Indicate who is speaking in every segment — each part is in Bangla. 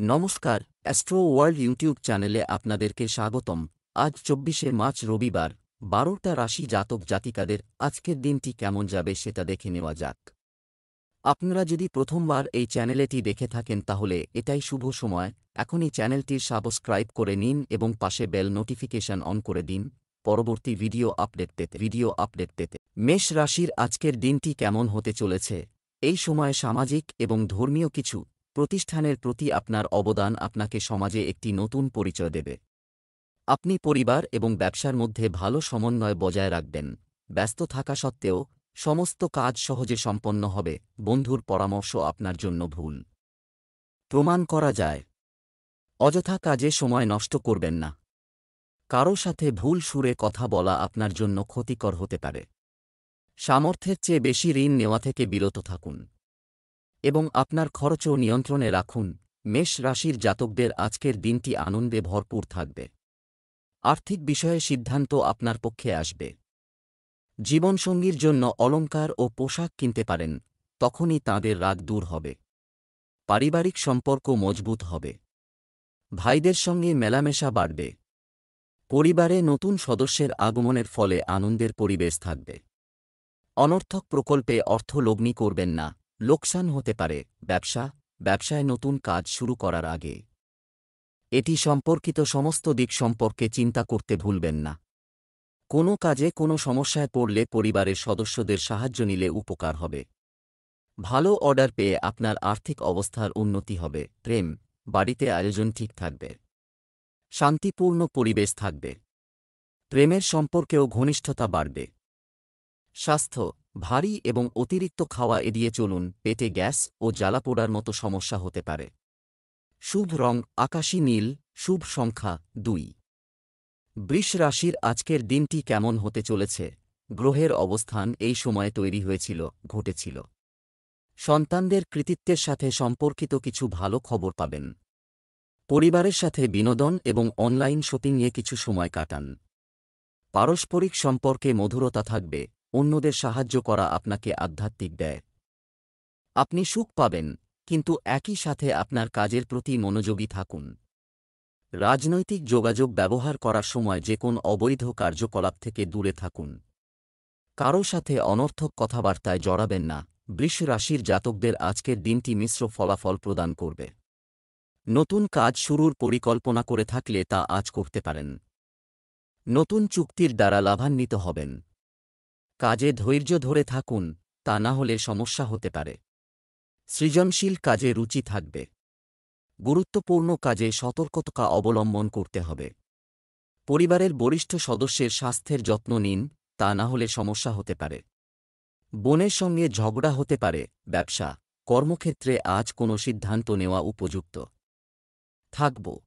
Speaker 1: নমস্কার, অ্যাস্ট্রো ওয়ার্ল্ড ইউটিউব চ্যানেলে আপনাদেরকে স্বাগতম। আজ ২৪শে মার্চ রবিবার, ১২টা রাশি জাতক জাতিকাদের আজকের দিনটি কেমন যাবে সেটা দেখে নেওয়া যাক। আপনারা যদি প্রথমবার এই চ্যানেলটি দেখে থাকেন তাহলে এটাই শুভ সময়। এখনই চ্যানেলটির সাবস্ক্রাইব করে নিন এবং পাশে বেল নোটিফিকেশন অন করে দিন পরবর্তী ভিডিও আপডেট পেতে। মেষ রাশির আজকের দিনটি কেমন হতে চলেছে? এই সময়ে সামাজিক এবং ধর্মীয় কিছু প্রতিষ্ঠানের প্রতি আপনার অবদান আপনাকে সমাজে একটি নতুন পরিচয় দেবে। আপনি পরিবার এবং ব্যবসার মধ্যে ভালো সমন্বয় বজায় রাখবেন। ব্যস্ত থাকা সত্ত্বেও সমস্ত কাজ সহজে সম্পন্ন হবে। বন্ধুর পরামর্শ আপনার জন্য ভুল প্রমাণ করা যায়। অযথা কাজে সময় নষ্ট করবেন না। কারো সাথে ভুল সুরে কথা বলা আপনার জন্য ক্ষতিকর হতে পারে। সামর্থ্যের চেয়ে বেশি ঋণ নেওয়া থেকে বিরত থাকুন এবং আপনার খরচও নিয়ন্ত্রণে রাখুন। মেষ রাশির জাতকদের আজকের দিনটি আনন্দে ভরপুর থাকবে। আর্থিক বিষয়ে সিদ্ধান্ত আপনার পক্ষে আসবে। জীবনসঙ্গীর জন্য অলংকার ও পোশাক কিনতে পারেন, তখনই তাঁদের রাগ দূর হবে। পারিবারিক সম্পর্ক মজবুত হবে। ভাইদের সঙ্গে মেলামেশা বাড়বে। পরিবারে নতুন সদস্যের আগমনের ফলে আনন্দের পরিবেশ থাকবে। অনর্থক প্রকল্পে অর্থ লগ্নি করবেন না, লোকসান হতে পারে। ব্যবসায় নতুন কাজ শুরু করার আগে এটি সম্পর্কিত সমস্ত দিক সম্পর্কে চিন্তা করতে ভুলবেন না। কোনো কাজে কোনো সমস্যায় পড়লে পরিবারের সদস্যদের সাহায্য নিলে উপকার হবে। ভালো অর্ডার পেয়ে আপনার আর্থিক অবস্থার উন্নতি হবে। প্রেম, বাড়িতে আয়োজন ঠিক থাকবে। শান্তিপূর্ণ পরিবেশ থাকবে। প্রেমের সম্পর্কেও ঘনিষ্ঠতা বাড়বে। স্বাস্থ্য, ভারী এবং অতিরিক্ত খাওয়া এড়িয়ে চলুন। পেটে গ্যাস ও জ্বালা পোড়ার মতো সমস্যা হতে পারে। শুভ রং আকাশী নীল। শুভ সংখ্যা ২। বৃষ রাশির আজকের দিনটি কেমন হতে চলেছে? গ্রহের অবস্থান এই সময়ে তৈরি ঘটেছিল। সন্তানদের কৃতিত্বের সাথে সম্পর্কিত কিছু ভালো খবর পাবেন। পরিবারের সাথে বিনোদন এবং অনলাইন শপিংয়ে কিছু সময় কাটান। পারস্পরিক সম্পর্কে মধুরতা থাকবে। অন্যদের সাহায্য করা আপনাকে আধ্যাত্মিক দেয়। আপনি সুখ পাবেন, কিন্তু একই সাথে আপনার কাজের প্রতি মনোযোগী থাকুন। রাজনৈতিক যোগাযোগ ব্যবহার করার সময় যে কোন অবৈধ কার্যকলাপ থেকে দূরে থাকুন। কারো সাথে অনর্থক কথাবার্তায় জড়াবেন না। বৃষ রাশির জাতকদের আজকের দিনটি মিশ্র ফলাফল প্রদান করবে। নতুন কাজ শুরুর পরিকল্পনা করে থাকলে তা আজ করতে পারেন। নতুন চুক্তির দ্বারা লাভান্বিত হবেন। কাজে ধৈর্য ধরে থাকুন, তা না হলে সমস্যা হতে পারে। সৃজনশীল কাজে রুচি থাকবে। গুরুত্বপূর্ণ কাজে সতর্কতা অবলম্বন করতে হবে। পরিবারের বরিষ্ঠ সদস্যের স্বাস্থ্যের যত্ন নিন, তা না হলে সমস্যা হতে পারে। বোনের সঙ্গে ঝগড়া হতে পারে। ব্যবসা, কর্মক্ষেত্রে আজ কোনো সিদ্ধান্ত নেওয়া উপযুক্ত থাকব।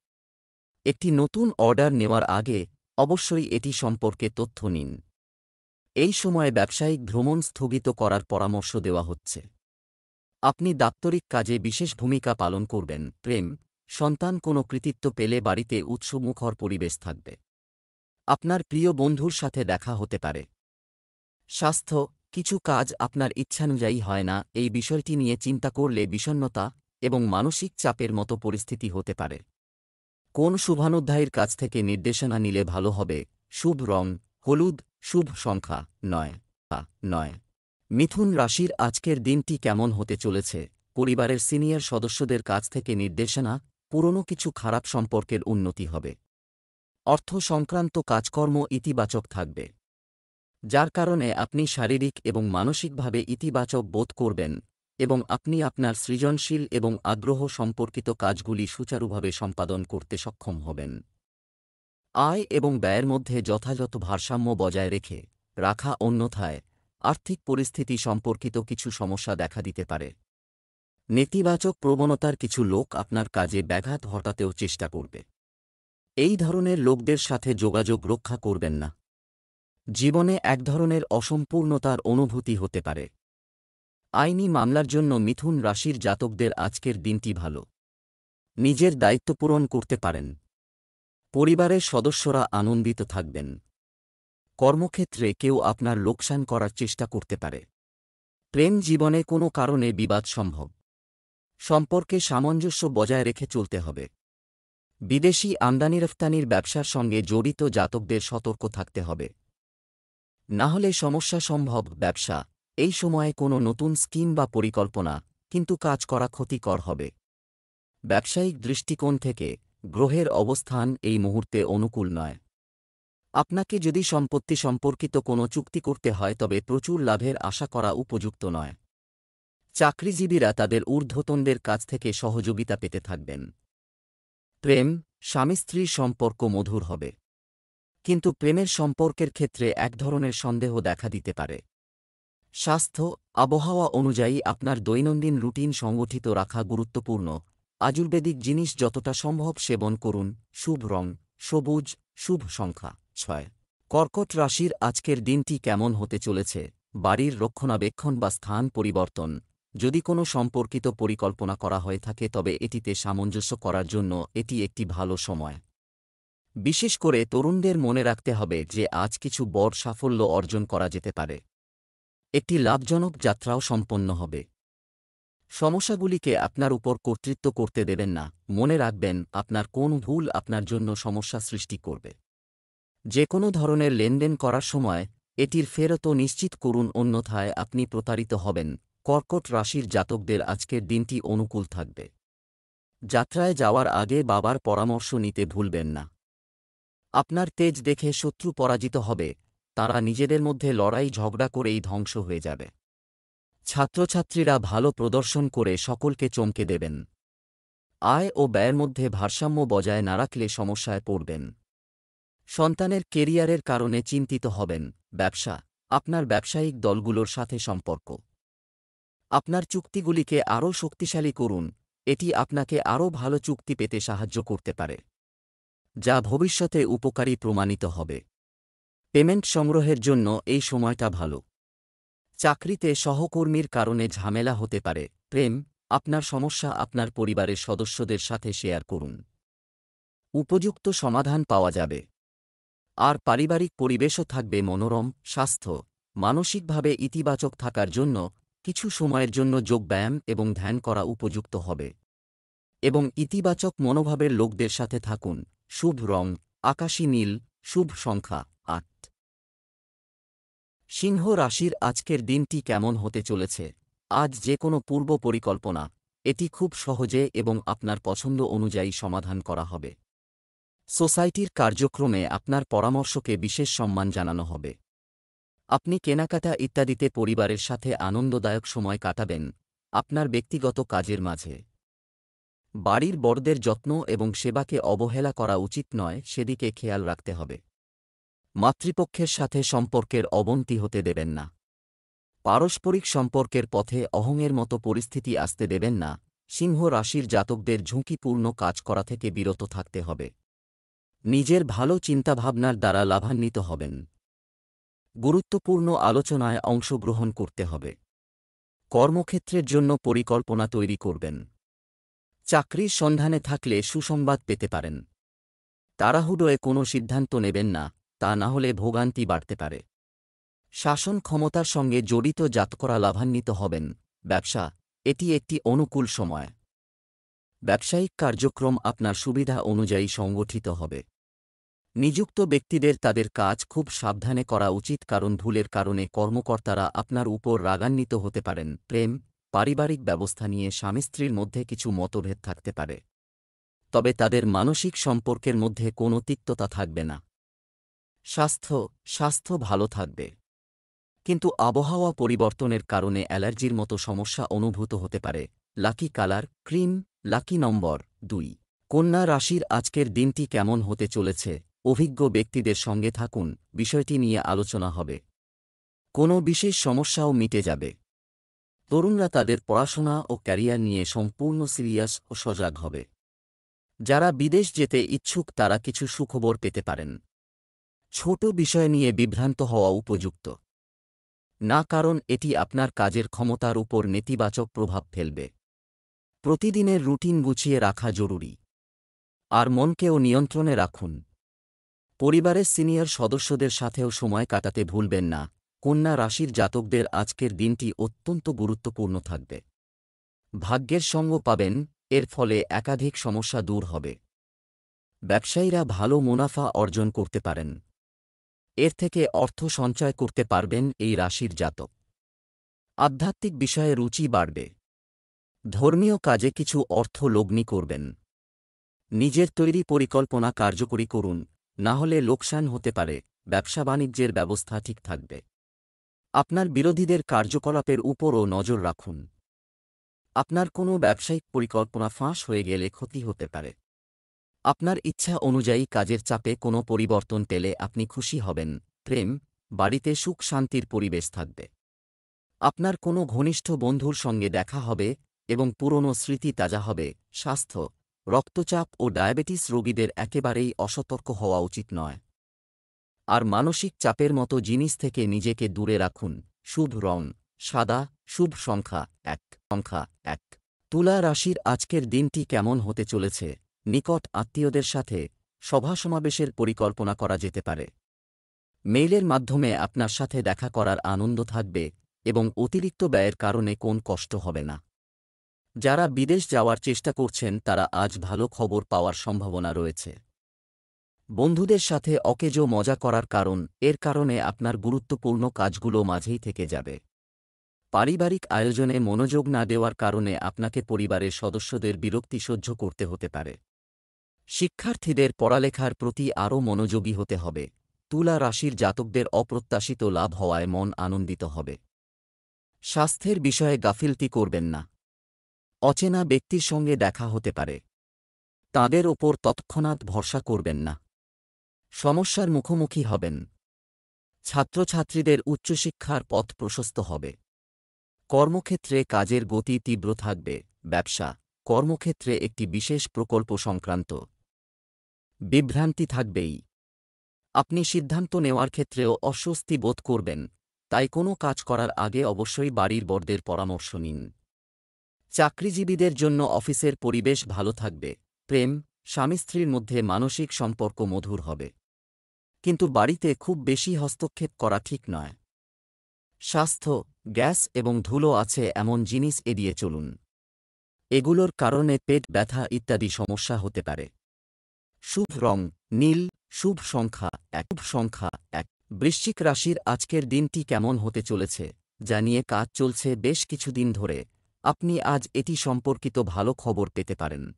Speaker 1: একটি নতুন অর্ডার নেওয়ার আগে অবশ্যই এটি সম্পর্কে তথ্য নিন। এই সময়ে ব্যবসায়িক ভ্রমণ স্থগিত করার পরামর্শ দেওয়া হচ্ছে। আপনি দাপ্তরিক কাজে বিশেষ ভূমিকা পালন করবেন। প্রেম, সন্তান কোনো কৃতিত্ব পেলে বাড়িতে উৎসবমুখর পরিবেশ থাকবে। আপনার প্রিয় বন্ধুর সাথে দেখা হতে পারে। স্বাস্থ্য, কিছু কাজ আপনার ইচ্ছানুযায়ী হয় না। এই বিষয়টি নিয়ে চিন্তা করলে বিষণ্ণতা এবং মানসিক চাপের মতো পরিস্থিতি হতে পারে। কোন শুভানুধ্যায়ীর কাছ থেকে নির্দেশনা নিলে ভালো হবে? শুভ রং হলুদ। শুভ সংখ্যা ৯। মিথুন রাশির আজকের দিনটি কেমন হতে চলেছে? পরিবারের সিনিয়র সদস্যদের কাছ থেকে নির্দেশনা, পুরনো কিছু খারাপ সম্পর্কের উন্নতি হবে। অর্থ সংক্রান্ত কাজকর্ম ইতিবাচক থাকবে, যার কারণে আপনি শারীরিক এবং মানসিকভাবে ইতিবাচক বোধ করবেন এবং আপনি আপনার সৃজনশীল এবং আগ্রহ সম্পর্কিত কাজগুলি সুচারুভাবে সম্পাদন করতে সক্ষম হবেন। আয় এবং ব্যয়ের মধ্যে যথাযথ ভারসাম্য বজায় রাখা অন্যথায় আর্থিক পরিস্থিতি সম্পর্কিত কিছু সমস্যা দেখা দিতে পারে। নেতিবাচক প্রবণতার কিছু লোক আপনার কাজে ব্যাঘাত ঘটাতেও চেষ্টা করবে। এই ধরনের লোকদের সাথে যোগাযোগ রক্ষা করবেন না। জীবনে এক ধরনের অসম্পূর্ণতার অনুভূতি হতে পারে। আইনি মামলার জন্য মিথুন রাশির জাতকদের আজকের দিনটি ভালো। নিজের দায়িত্ব পূরণ করতে পারেন। পরিবারের সদস্যরা আনন্দিত থাকবেন। কর্মক্ষেত্রে কেউ আপনার লোকসান করার চেষ্টা করতে পারে। প্রেম জীবনে কোনো কারণে বিবাদ সম্ভব। সম্পর্কে সামঞ্জস্য বজায় রেখে চলতে হবে। বিদেশি আমদানি রফতানির ব্যবসার সঙ্গে জড়িত জাতকদের সতর্ক থাকতে হবে, না হলে সমস্যা সম্ভব। ব্যবসা, এই সময়ে কোনো নতুন স্কিম বা পরিকল্পনা কিন্তু কাজ করা ক্ষতিকর হবে। ব্যবসায়িক দৃষ্টিকোণ থেকে গ্রহের অবস্থান এই মুহূর্তে অনুকূল নয়। আপনাকে যদি সম্পত্তি সম্পর্কিত কোনো চুক্তি করতে হয় তবে প্রচুর লাভের আশা করা উপযুক্ত নয়। চাকরিজীবীরা তাদের ঊর্ধ্বতনদের কাছ থেকে সহযোগিতা পেতে থাকবেন। প্রেম, স্বামী স্ত্রীর সম্পর্ক মধুর হবে, কিন্তু প্রেমের সম্পর্কের ক্ষেত্রে এক ধরনের সন্দেহ দেখা দিতে পারে। স্বাস্থ্য, আবহাওয়া অনুযায়ী আপনার দৈনন্দিন রুটিন সংগঠিত রাখা গুরুত্বপূর্ণ। আয়ুর্বেদিক জিনিস যতটা সম্ভব সেবন করুন। শুভ রং সবুজ, শুভ সংখ্যা 6। কর্কট রাশির আজকের দিনটি কেমন হতে চলেছে? বাড়ির রক্ষণাবেক্ষণ বা স্থান পরিবর্তন, যদি কোনো সম্পর্কিত পরিকল্পনা করা হয়ে থাকে তবে এটিতে সামঞ্জস্য করার জন্য এটি একটি ভালো সময়। বিশেষ করে তরুণদের মনে রাখতে হবে যে আজ কিছু বড় সাফল্য অর্জন করা যেতে পারে। একটি লাভজনক যাত্রাও সম্পন্ন হবে। সমস্যাগুলিকে আপনার উপর কর্তৃত্ব করতে দেবেন না। মনে রাখবেন, আপনার কোন ভুল আপনার জন্য সমস্যা সৃষ্টি করবে। যে কোনো ধরনের লেনদেন করার সময় এটির ফেরতও নিশ্চিত করুন, অন্যথায় আপনি প্রতারিত হবেন। কর্কট রাশির জাতকদের আজকের দিনটি অনুকূল থাকবে। যাত্রায় যাওয়ার আগে বাবার পরামর্শ নিতে ভুলবেন না। আপনার তেজ দেখে শত্রু পরাজিত হবে, তারা নিজেদের মধ্যে লড়াই ঝগড়া করেই ধ্বংস হয়ে যাবে। ছাত্রছাত্রীরা ভালো প্রদর্শন করে সকলকে চমকে দেবেন। আয় ও ব্যয়ের মধ্যে ভারসাম্য বজায় না রাখলে সমস্যায় পড়বেন। সন্তানের কেরিয়ারের কারণে চিন্তিত হবেন। ব্যবসা, আপনার ব্যবসায়িক দলগুলোর সাথে সম্পর্ক। আপনার চুক্তিগুলিকে আরও শক্তিশালী করুন, এটি আপনাকে আরও ভালো চুক্তি পেতে সাহায্য করতে পারে, যা ভবিষ্যতে উপকারী প্রমাণিত হবে। পেমেন্ট সংগ্রহের জন্য এই সময়টা ভালো। চাকরিতে সহকর্মীর কারণে ঝামেলা হতে পারে। প্রেম, আপনার সমস্যা আপনার পরিবারের সদস্যদের সাথে শেয়ার করুন, উপযুক্ত সমাধান পাওয়া যাবে। আর পারিবারিক পরিবেশও থাকবে মনোরম। স্বাস্থ্য, মানসিকভাবে ইতিবাচক থাকার জন্য কিছু সময়ের জন্য যোগব্যায়াম এবং ধ্যান করা উপযুক্ত হবে, এবং ইতিবাচক মনোভাবের লোকদের সাথে থাকুন। শুভ রং আকাশী নীল, শুভ সংখ্যা 8। সিংহ রাশির আজকের দিনটি কেমন হতে চলেছে? আজ যে কোনো পূর্ব পরিকল্পনা এটি খুব সহজে এবং আপনার পছন্দ অনুযায়ী সমাধান করা হবে। সোসাইটির কার্যক্রমে আপনার পরামর্শকে বিশেষ সম্মান জানানো হবে। আপনি কেনাকাটা ইত্যাদিতে পরিবারের সাথে আনন্দদায়ক সময় কাটাবেন। আপনার ব্যক্তিগত কাজের মাঝে বাড়ির বড়দের যত্ন এবং সেবাকে অবহেলা করা উচিত নয়, সেদিকে খেয়াল রাখতে হবে। মাতৃপক্ষের সাথে সম্পর্কের অবনতি হতে দেবেন না। পারস্পরিক সম্পর্কের পথে অহংয়ের মতো পরিস্থিতি আসতে দেবেন না। সিংহ রাশির জাতকদের ঝুঁকিপূর্ণ কাজ করা থেকে বিরত থাকতে হবে। নিজের ভালো চিন্তাভাবনার দ্বারা লাভান্বিত হবেন। গুরুত্বপূর্ণ আলোচনায় অংশগ্রহণ করতে হবে। কর্মক্ষেত্রের জন্য পরিকল্পনা তৈরি করবেন। চাকরির সন্ধানে থাকলে সুসংবাদ পেতে পারেন। তাড়াহুড়োয় কোনো সিদ্ধান্ত নেবেন না, তা না হলে ভোগান্তি বাড়তে পারে। শাসন ক্ষমতার সঙ্গে জড়িত জাতকরা লাভান্বিত হবেন। ব্যবসা, এটি একটি অনুকূল সময়। ব্যবসায়িক কার্যক্রম আপনার সুবিধা অনুযায়ী সংগঠিত হবে। নিযুক্ত ব্যক্তিদের তাদের কাজ খুব সাবধানে করা উচিত, কারণ ভুলের কারণে কর্মকর্তারা আপনার উপর রাগান্বিত হতে পারেন। প্রেম, পারিবারিক ব্যবস্থা নিয়ে স্বামী স্ত্রীর মধ্যে কিছু মতভেদ থাকতে পারে, তবে তাদের মানসিক সম্পর্কের মধ্যে কোনো তিক্ততা থাকবে না। স্বাস্থ্য ভালো থাকবে, কিন্তু আবহাওয়া পরিবর্তনের কারণে অ্যালার্জির মতো সমস্যা অনুভূত হতে পারে। লাকি কালার ক্রিম, লাকি নম্বর 2। কন্যা রাশির আজকের দিনটি কেমন হতে চলেছে? অভিজ্ঞ ব্যক্তিদের সঙ্গে থাকুন, বিষয়টি নিয়ে আলোচনা হবে। কোনো বিশেষ সমস্যাও মিটে যাবে। তরুণরা তাদের পড়াশোনা ও ক্যারিয়ার নিয়ে সম্পূর্ণ সিরিয়াস ও সজাগ হবে। যারা বিদেশ যেতে ইচ্ছুক তারা কিছু সুখবর পেতে পারেন। ছোট বিষয় নিয়ে বিভ্রান্ত হওয়া উপযুক্ত না, কারণ এটি আপনার কাজের ক্ষমতার উপর নেতিবাচক প্রভাব ফেলবে। প্রতিদিনের রুটিন গুছিয়ে রাখা জরুরি, আর মনকেও নিয়ন্ত্রণে রাখুন। পরিবারের সিনিয়র সদস্যদের সাথেও সময় কাটাতে ভুলবেন না। কন্যা রাশির জাতকদের আজকের দিনটি অত্যন্ত গুরুত্বপূর্ণ থাকবে। ভাগ্যের সঙ্গ পাবেন, এর ফলে একাধিক সমস্যা দূর হবে। ব্যবসায়ীরা ভালো মুনাফা অর্জন করতে পারেন। এর থেকে অর্থ সঞ্চয় করতে পারবেন এই রাশির জাতক। আধ্যাত্মিক বিষয়ে রুচি বাড়বে। ধর্মীয় কাজে কিছু অর্থ লগ্নি করবেন। নিজের তৈরি পরিকল্পনা কার্যকরী করুন, না হলে লোকসান হতে পারে। ব্যবসা বাণিজ্যের ব্যবস্থা ঠিক থাকবে। আপনার বিরোধীদের কার্যকলাপের উপরও নজর রাখুন। আপনার কোনো ব্যবসায়িক পরিকল্পনা ফাঁস হয়ে গেলে ক্ষতি হতে পারে। আপনার ইচ্ছা অনুযায়ী কাজের চাপে কোনো পরিবর্তন পেলে আপনি খুশি হবেন। প্রেম, বাড়িতে সুখ শান্তির পরিবেশ থাকবে। আপনার কোনো ঘনিষ্ঠ বন্ধুর সঙ্গে দেখা হবে এবং পুরনো স্মৃতি তাজা হবে। স্বাস্থ্য, রক্তচাপ ও ডায়াবেটিস রোগীদের একেবারেই অসতর্ক হওয়া উচিত নয়। আর মানসিক চাপের মতো জিনিস থেকে নিজেকে দূরে রাখুন। শুভ রং সাদা, শুভ সংখ্যা 1। তুলা রাশির আজকের দিনটি কেমন হতে চলেছে? নিকট আত্মীয়দের সাথে সভা সমাবেশের পরিকল্পনা করা যেতে পারে। মেইলের মাধ্যমে আপনার সাথে দেখা করার আনন্দ থাকবে এবং অতিরিক্ত ব্যয়ের কারণে কোন কষ্ট হবে না। যারা বিদেশ যাওয়ার চেষ্টা করছেন তারা আজ ভালো খবর পাওয়ার সম্ভাবনা রয়েছে। বন্ধুদের সাথে অকেজো মজা করার এর কারণে আপনার গুরুত্বপূর্ণ কাজগুলো মাঝেই থেকে যাবে। পারিবারিক আয়োজনে মনোযোগ না দেওয়ার কারণে আপনাকে পরিবারের সদস্যদের বিরক্তি সহ্য করতে হতে পারে। শিক্ষার্থীদের পড়ালেখার প্রতি আরও মনোযোগী হতে হবে। তুলা রাশির জাতকদের অপ্রত্যাশিত লাভ হওয়ায় মন আনন্দিত হবে। স্বাস্থ্যের বিষয়ে গাফিলতি করবেন না। অচেনা ব্যক্তির সঙ্গে দেখা হতে পারে। তাঁদের ওপর তৎক্ষণাৎ ভরসা করবেন না। সমস্যার মুখোমুখি হবেন। ছাত্রছাত্রীদের উচ্চশিক্ষার পথ প্রশস্ত হবে। কর্মক্ষেত্রে কাজের গতি তীব্র থাকবে। ব্যবসা, কর্মক্ষেত্রে একটি বিশেষ প্রকল্প সংক্রান্ত বিভ্রান্তি থাকবেই। আপনি সিদ্ধান্ত নেওয়ার ক্ষেত্রেও অস্বস্তি বোধ করবেন, তাই কোনো কাজ করার আগে অবশ্যই বাড়ির বড়দের পরামর্শ নিন। চাকরিজীবীদের জন্য অফিসের পরিবেশ ভালো থাকবে। প্রেম, স্বামী স্ত্রীর মধ্যে মানসিক সম্পর্ক মধুর হবে। কিন্তু বাড়িতে খুব বেশি হস্তক্ষেপ করা ঠিক নয়। স্বাস্থ্য, গ্যাস এবং ধুলো আছে এমন জিনিস এড়িয়ে চলুন। এগুলোর কারণে পেট ব্যথা ইত্যাদি সমস্যা হতে পারে। শুভ রং নীল, শুভ সংখ্যা 1। বৃশ্চিক রাশির আজকের দিনটি কেমন হতে চলেছে, যা নিয়ে কাজ চলছে বেশ কিছুদিন ধরে, আপনি আজ এটি সম্পর্কিত ভালো খবর পেতে পারেন।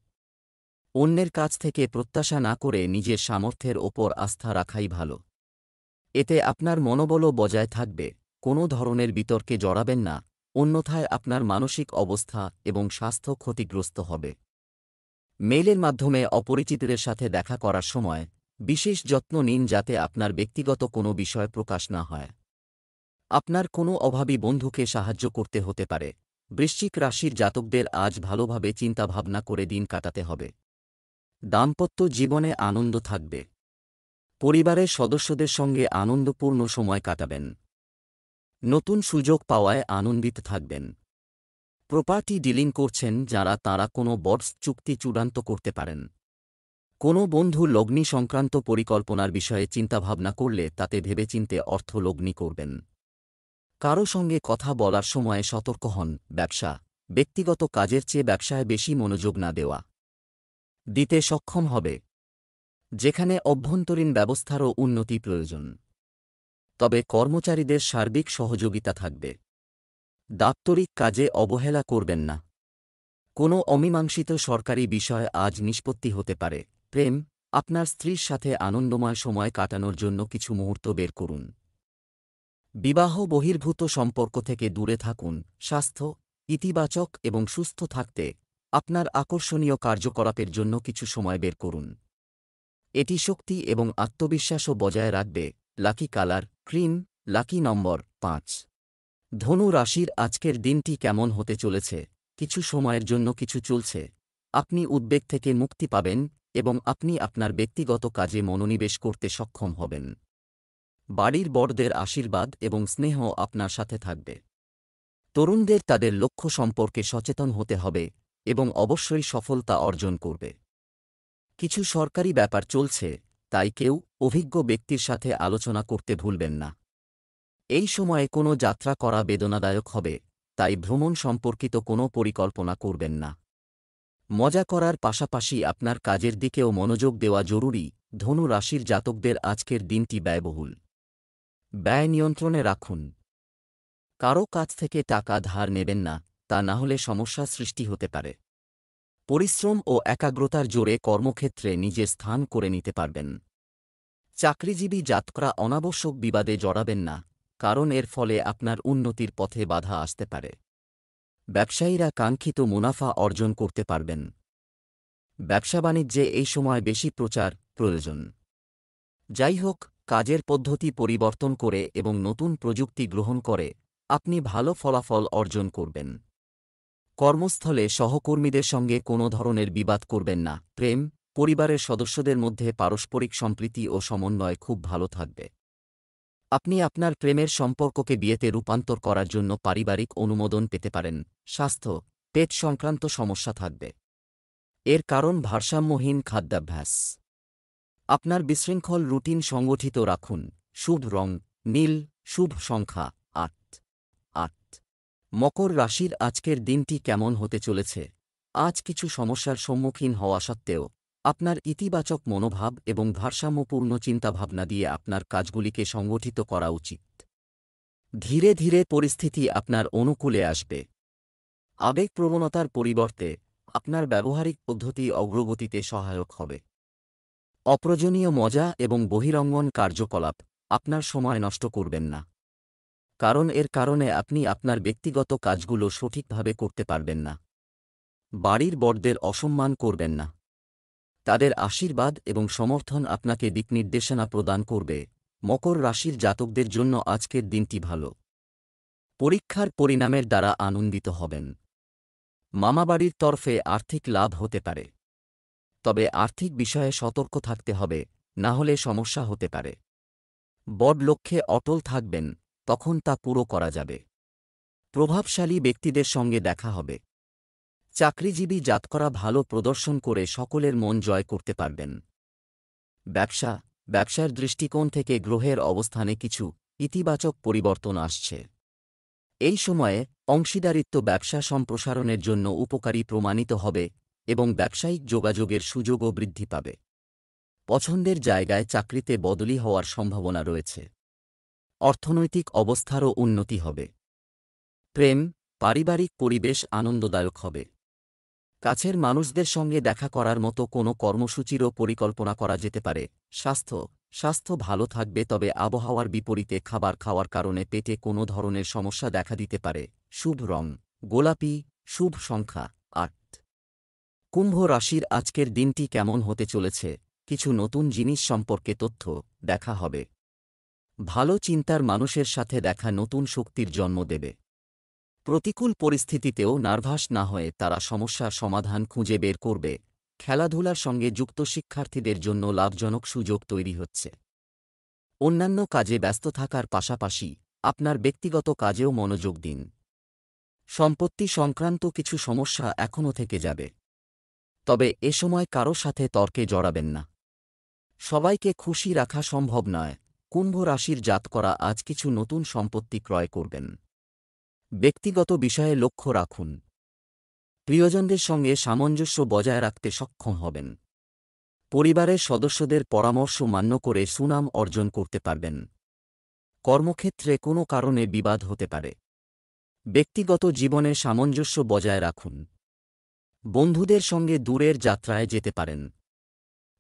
Speaker 1: অন্যের কাছ থেকে প্রত্যাশা না করে নিজের সামর্থ্যের ওপর আস্থা রাখাই ভালো। এতে আপনার মনোবলও বজায় থাকবে। কোনো ধরনের বিতর্কে জড়াবেন না, অন্যথায় আপনার মানসিক অবস্থা এবং স্বাস্থ্য ক্ষতিগ্রস্ত হবে। মেইলের মাধ্যমে অপরিচিতদের সাথে দেখা করার সময় বিশেষ যত্ন নিন যাতে আপনার ব্যক্তিগত কোনো বিষয় প্রকাশ না হয়। আপনার কোনো অভাবী বন্ধুকে সাহায্য করতে হতে পারে। বৃশ্চিক রাশির জাতকদের আজ ভালোভাবে চিন্তাভাবনা করে দিন কাটাতে হবে। দাম্পত্য জীবনে আনন্দ থাকবে। পরিবারের সদস্যদের সঙ্গে আনন্দপূর্ণ সময় কাটাবেন। নতুন সুযোগ পাওয়ায় আনন্দিত থাকবেন। প্রপার্টি ডিলিং করছেন যারা, তাঁরা কোনো বড় চুক্তি চূড়ান্ত করতে পারেন। কোনো বন্ধু লগ্নি সংক্রান্ত পরিকল্পনার বিষয়ে চিন্তাভাবনা করলে তাতে ভেবেচিন্তে অর্থ লগ্নি করবেন। কারো সঙ্গে কথা বলার সময়ে সতর্ক হন। ব্যবসা, ব্যক্তিগত কাজের চেয়ে ব্যবসায় বেশি মনোযোগ না দেওয়া দিতে সক্ষম হবে, যেখানে অভ্যন্তরীণ ব্যবস্থারও উন্নতি প্রয়োজন। তবে কর্মচারীদের সার্বিক সহযোগিতা থাকবে। দাপ্তরিক কাজে অবহেলা করবেন না। কোনো অমীমাংসিত সরকারি বিষয় আজ নিষ্পত্তি হতে পারে। প্রেম, আপনার স্ত্রীর সাথে আনন্দময় সময় কাটানোর জন্য কিছু মুহূর্ত বের করুন। বিবাহ বহির্ভূত সম্পর্ক থেকে দূরে থাকুন। স্বাস্থ্য, ইতিবাচক এবং সুস্থ থাকতে আপনার আকর্ষণীয় কার্যকলাপের জন্য কিছু সময় বের করুন। এটি শক্তি এবং আত্মবিশ্বাসও বজায় রাখবে। লাকি কালার ক্রিম, লাকি নম্বর 5। ধনু রাশির আজকের দিনটি কেমন হতে চলেছে? কিছু সময়ের জন্য কিছু চলছে। আপনি উদ্বেগ থেকে মুক্তি পাবেন এবং আপনি আপনার ব্যক্তিগত কাজে মনোনিবেশ করতে সক্ষম হবেন। বাড়ির বড়দের আশীর্বাদ এবং স্নেহ আপনার সাথে থাকবে। তরুণদের তাদের লক্ষ্য সম্পর্কে সচেতন হতে হবে এবং অবশ্যই সফলতা অর্জন করবে। কিছু সরকারি ব্যাপার চলছে, তাই কেউ অভিজ্ঞ ব্যক্তির সাথে আলোচনা করতে ভুলবেন না। এই সময়ে কোনো যাত্রা করা বেদনাদায়ক হবে, তাই ভ্রমণ সম্পর্কিত কোনো পরিকল্পনা করবেন না। মজা করার পাশাপাশি আপনার কাজের দিকেও মনোযোগ দেওয়া জরুরি। ধনু রাশির জাতকদের আজকের দিনটি ব্যয়বহুল। ব্যয় নিয়ন্ত্রণে রাখুন। কারও কাছ থেকে টাকা ধার নেবেন না, তা না হলে সমস্যা সৃষ্টি হতে পারে। পরিশ্রম ও একাগ্রতার জোরে কর্মক্ষেত্রে নিজের স্থান করে নিতে পারবেন। চাকরিজীবী জাতকরা অনাবশ্যক বিবাদে জড়াবেন না, কারণ এর ফলে আপনার উন্নতির পথে বাধা আসতে পারে। ব্যবসায়ীরা কাঙ্ক্ষিত মুনাফা অর্জন করতে পারবেন। ব্যবসা-বাণিজ্যে এই সময় বেশি প্রচার প্রয়োজন। যাই হোক, কাজের পদ্ধতি পরিবর্তন করে এবং নতুন প্রযুক্তি গ্রহণ করে আপনি ভালো ফলাফল অর্জন করবেন। কর্মস্থলে সহকর্মীদের সঙ্গে কোনো ধরনের বিবাদ করবেন না। প্রেম, পরিবারের সদস্যদের মধ্যে পারস্পরিক সম্প্রীতি ও সমন্বয় খুব ভালো থাকবে। আপনি আপনার প্রেমের সম্পর্ককে বিয়েতে রূপান্তর করার জন্য পারিবারিক অনুমোদন পেতে পারেন। স্বাস্থ্য, পেট সংক্রান্ত সমস্যা থাকবে। এর কারণ ভারসাম্যহীন খাদ্যাভ্যাস। আপনার বিশৃঙ্খল রুটিন সংগঠিত রাখুন। শুভ রং নীল, শুভ সংখ্যা ৮ ৮। মকর রাশির আজকের দিনটি কেমন হতে চলেছে? আজ কিছু সমস্যার সম্মুখীন হওয়া সত্ত্বেও আপনার ইতিবাচক মনোভাব এবং ভারসাম্যপূর্ণ চিন্তাভাবনা দিয়ে আপনার কাজগুলিকে সংগঠিত করা উচিত। ধীরে ধীরে পরিস্থিতি আপনার অনুকূলে আসবে। আবেগপ্রবণতার পরিবর্তে আপনার ব্যবহারিক পদ্ধতি অগ্রগতিতে সহায়ক হবে। অপ্রয়োজনীয় মজা এবং বহিরঙ্গন কার্যকলাপ আপনার সময় নষ্ট করবেন না, কারণ এর কারণে আপনি আপনার ব্যক্তিগত কাজগুলো সঠিকভাবে করতে পারবেন না। বাড়ির বড়দের অসম্মান করবেন না। তাদের আশীর্বাদ এবং সমর্থন আপনাকে দিকনির্দেশনা প্রদান করবে। মকর রাশির জাতকদের জন্য আজকের দিনটি ভালো। পরীক্ষার পরিণামের দ্বারা আনন্দিত হবেন। মামাবাড়ির তরফে আর্থিক লাভ হতে পারে, তবে আর্থিক বিষয়ে সতর্ক থাকতে হবে, না হলে সমস্যা হতে পারে। বড় লক্ষ্যে অটল থাকবেন, তখন তা পুরো করা যাবে। প্রভাবশালী ব্যক্তিদের সঙ্গে দেখা হবে। চাকরিজীবী জাতকরা ভালো প্রদর্শন করে সকলের মন জয় করতে পারবেন। ব্যবসার দৃষ্টিকোণ থেকে গ্রহের অবস্থানে কিছু ইতিবাচক পরিবর্তন আসছে। এই সময়ে অংশীদারিত্ব ব্যবসা সম্প্রসারণের জন্য উপকারী প্রমাণিত হবে এবং ব্যবসায়িক যোগাযোগের সুযোগও বৃদ্ধি পাবে। পছন্দের জায়গায় চাকরিতে বদলি হওয়ার সম্ভাবনা রয়েছে। অর্থনৈতিক অবস্থারও উন্নতি হবে। প্রেম, পারিবারিক পরিবেশ আনন্দদায়ক হবে। কাছের মানুষদের সঙ্গে দেখা করার মতো কোনো কর্মসূচিরও পরিকল্পনা করা যেতে পারে। স্বাস্থ্য ভালো থাকবে, তবে আবহাওয়ার বিপরীতে খাবার খাওয়ার কারণে পেটে কোনো ধরনের সমস্যা দেখা দিতে পারে। শুভ রং গোলাপি, শুভ সংখ্যা ৮। কুম্ভ রাশির আজকের দিনটি কেমন হতে চলেছে? কিছু নতুন জিনিস সম্পর্কে তথ্য দেখা হবে। ভালো চিন্তার মানুষের সাথে দেখা নতুন শক্তির জন্ম দেবে। প্রতিকূল পরিস্থিতিতেও নার্ভাস না হয়ে তারা সমস্যার সমাধান খুঁজে বের করবে। খেলাধুলার সঙ্গে যুক্ত শিক্ষার্থীদের জন্য লাভজনক সুযোগ তৈরি হচ্ছে। অন্যান্য কাজে ব্যস্ত থাকার পাশাপাশি আপনার ব্যক্তিগত কাজেও মনোযোগ দিন। সম্পত্তি সংক্রান্ত কিছু সমস্যা এখনও থেকে যাবে, তবে এ সময় কারো সাথে তর্কে জড়াবেন না। সবাইকে খুশি রাখা সম্ভব নয়। কুম্ভ রাশির জাতকরা আজ কিছু নতুন সম্পত্তি ক্রয় করবেন। ব্যক্তিগত বিষয়ে লক্ষ্য রাখুন। প্রিয়জনদের সঙ্গে সামঞ্জস্য বজায় রাখতে সক্ষম হবেন। পরিবারের সদস্যদের পরামর্শ মান্য করে সুনাম অর্জন করতে পারবেন। কর্মক্ষেত্রে কোনো কারণে বিবাদ হতে পারে। ব্যক্তিগত জীবনে সামঞ্জস্য বজায় রাখুন। বন্ধুদের সঙ্গে দূরের যাত্রায় যেতে পারেন।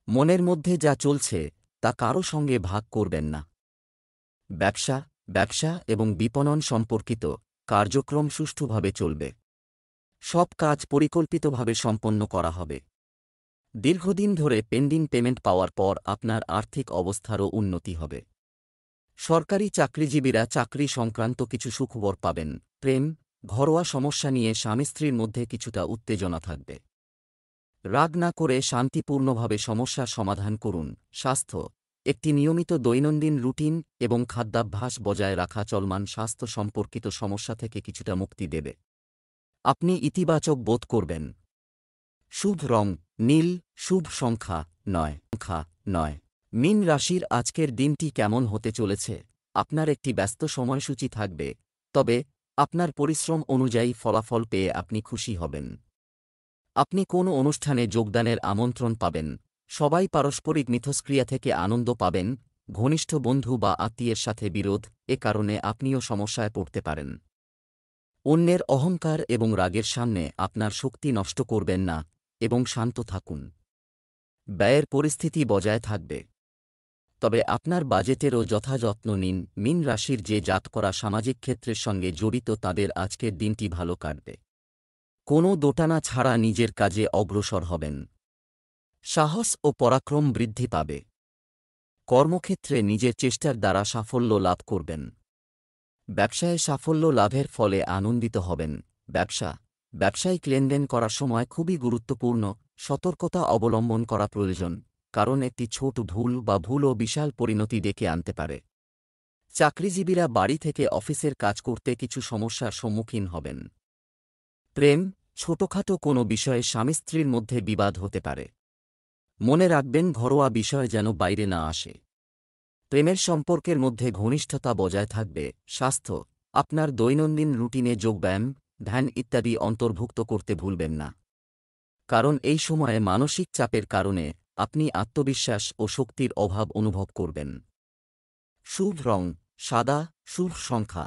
Speaker 1: মনের মধ্যে যা চলছে তা কারো সঙ্গে ভাগ করবেন না। ব্যবসা এবং বিপণন সম্পর্কিত কার্যক্রম সুষ্ঠুভাবে চলবে। সব কাজ পরিকল্পিতভাবে সম্পন্ন করা হবে। দীর্ঘদিন ধরে পেন্ডিং পেমেন্ট পাওয়ার পর আপনার আর্থিক অবস্থারও উন্নতি হবে। সরকারি চাকরিজীবীরা চাকরি সংক্রান্ত কিছু সুখবর পাবেন। প্রেম, ঘরোয়া সমস্যা নিয়ে স্বামী স্ত্রীর মধ্যে কিছুটা উত্তেজনা থাকবে। রাগ না করে শান্তিপূর্ণভাবে সমস্যার সমাধান করুন। স্বাস্থ্য, একটি নিয়মিত দৈনন্দিন রুটিন এবং খাদ্যাভ্যাস বজায় রাখা চলমান স্বাস্থ্য সম্পর্কিত সমস্যা থেকে কিছুটা মুক্তি দেবে। আপনি ইতিবাচক বোধ করবেন। শুভ রং নীল, শুভ সংখ্যা ৯। মীন রাশির আজকের দিনটি কেমন হতে চলেছে? আপনার একটি ব্যস্ত সময়সূচি থাকবে, তবে আপনার পরিশ্রম অনুযায়ী ফলাফল পেয়ে আপনি খুশি হবেন। আপনি কোনো অনুষ্ঠানে যোগদানের আমন্ত্রণ পাবেন, সবাই পারস্পরিক মিথস্ক্রিয়া থেকে আনন্দ পাবেন, ঘনিষ্ঠ বন্ধু বা আত্মীয়ের সাথে বিরোধ, এ কারণে আপনিও সমস্যায় পড়তে পারেন। অন্যের অহংকার এবং রাগের সামনে আপনার শক্তি নষ্ট করবেন না এবং শান্ত থাকুন। ব্যয়ের পরিস্থিতি বজায় থাকবে, তবে আপনার বাজেটেরও যথাযত্ন নিন। মীন রাশির যে জাতকরা সামাজিক ক্ষেত্রের সঙ্গে জড়িত তাদের আজকের দিনটি ভালো কাটবে। কোনো দোটানা ছাড়া নিজের কাজে অগ্রসর হবেন। সাহস ও পরাক্রম বৃদ্ধি পাবে। কর্মক্ষেত্রে নিজের চেষ্টার দ্বারা সাফল্য লাভ করবেন। ব্যবসায়ে সাফল্য লাভের ফলে আনন্দিত হবেন। ব্যবসায়িক লেনদেন করার সময় খুবই গুরুত্বপূর্ণ, সতর্কতা অবলম্বন করা প্রয়োজন, কারণ একটি ছোট ভুলও বিশাল পরিণতি ডেকে আনতে পারে। চাকরিজীবীরা বাড়ি থেকে অফিসের কাজ করতে কিছু সমস্যার সম্মুখীন হবেন। প্রেম, ছোটখাটো কোনো বিষয়ে স্বামী স্ত্রীর মধ্যে বিবাদ হতে পারে। মনে রাখবেন ঘরোয়া বিষয় যেন বাইরে না আসে। প্রেমের সম্পর্কের মধ্যে ঘনিষ্ঠতা বজায় থাকবে। স্বাস্থ্য, আপনার দৈনন্দিন রুটিনে যোগব্যায়াম, ধ্যান ইত্যাদি অন্তর্ভুক্ত করতে ভুলবেন না, কারণ এই সময়ে মানসিক চাপের কারণে আপনি আত্মবিশ্বাস ও শক্তির অভাব অনুভব করবেন। শুভ রং সাদা, শুভ সংখ্যা